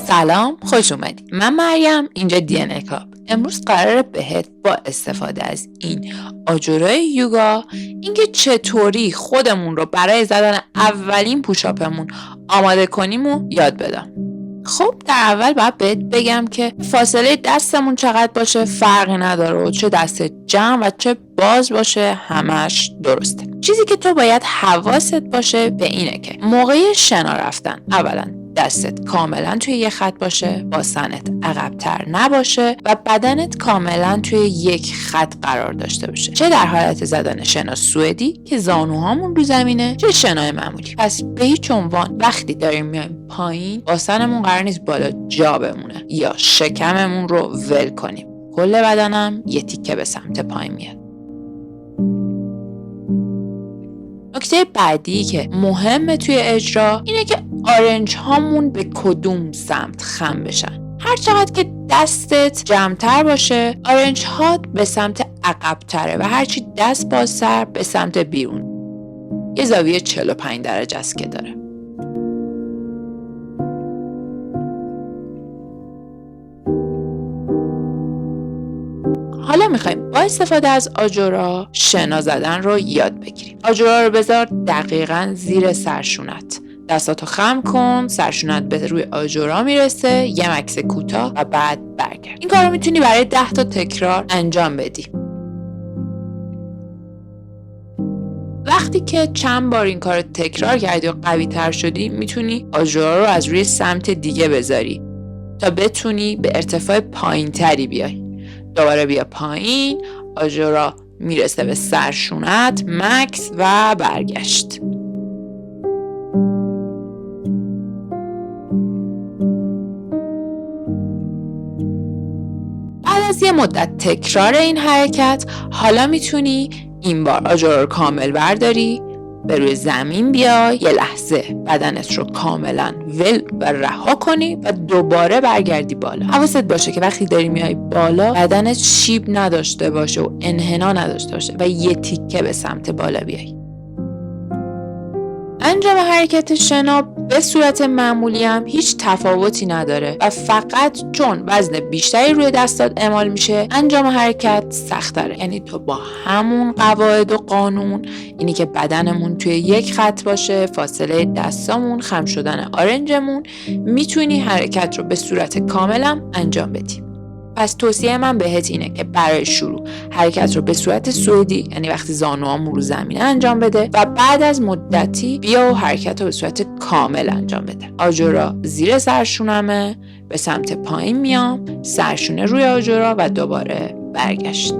سلام، خوش اومدی. من مریم، اینجا دی کاپ. امروز قراره بهت با استفاده از این آجرای یوگا اینکه چطوری خودمون رو برای زدن اولین پوشاپمون آماده کنیم و یاد بدم. خب در اول باید بهت بگم که فاصله دستمون چقدر باشه فرقی نداره و چه دست جمع و چه باز باشه همش درسته. چیزی که تو باید حواست باشه به اینه که موقع شنا رفتن اولا دستت کاملا توی یک خط باشه، باسنت عقب‌تر نباشه و بدنت کاملا توی یک خط قرار داشته باشه. چه در حالت زدن شنا سوئدی که زانوهامون رو زمینه، چه شنای معمولی. پس به هیچ عنوان وقتی داریم میایم پایین باسنمون قرار نیست بالا جا بمونه یا شکممون رو ول کنیم. کل بدنم یه تیکه به سمت پایین میاد. نکته بعدی که مهمه توی اجرا اینه که آرنج هامون به کدوم سمت خم بشن. هر چقدر که دستت جمع‌تر باشه آرنج هات به سمت عقب تره و هرچی دست بازتر به سمت بیرون. یه زاویه 45 درجه است که داره. حالا میخوایم با استفاده از آجرا شنا زدن رو یاد بگیریم. آجرا رو بذار دقیقاً زیر سرشونت. دستاتو خم کن، سرشونت به روی آجرا میرسه، یه مکث کوتاه و بعد برگرد. این کار رو میتونی برای 10 تا تکرار انجام بدی. وقتی که چند بار این کار رو تکرار کردی و قوی تر شدی میتونی آجرا رو از روی سمت دیگه بذاری تا بتونی به ارتفاع پایین تری بیای. دوباره بیا پایین، آجرا میرسه به سرشونت، مکس و برگشت. بعد از یه مدت تکرار این حرکت حالا میتونی این بار آجرا رو کامل برداری، به روی زمین بیای، یه لحظه بدنت رو کاملا ول و رها کنی و دوباره برگردی بالا. حواست باشه که وقتی داری میای بالا بدنت شیب نداشته باشه و انحنا نداشته باشه و یه تیکه به سمت بالا بیای. انجام حرکت شنا به صورت معمولی هم هیچ تفاوتی نداره و فقط چون وزن بیشتری روی دستات اعمال میشه انجام حرکت سخت‌تره. یعنی تو با همون قواعد و قانون، اینی که بدنمون توی یک خط باشه، فاصله دستامون، خم شدن آرنجمون، میتونی حرکت رو به صورت کاملم انجام بدی. پس توصیه من بهت اینه که برای شروع حرکت رو به صورت سوئدی، یعنی وقتی زانوامون رو زمینه انجام بده و بعد از مدتی بیا و حرکت رو به صورت کامل انجام بده. آجرا زیر سرشونمه، به سمت پایین میام، سرشونه روی آجرا و دوباره برگشت.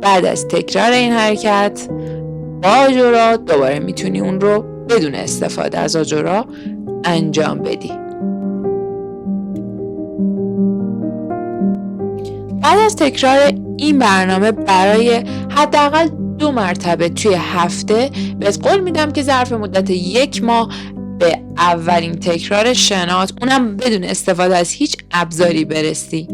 بعد از تکرار این حرکت با آجرا دوباره میتونی اون رو بدون استفاده از آجرا انجام بدی. بعد از تکرار این برنامه برای حداقل 2 مرتبه توی هفته بهت قول میدم که ظرف مدت 1 ماه به اولین تکرار شنات، اونم بدون استفاده از هیچ ابزاری، برسی.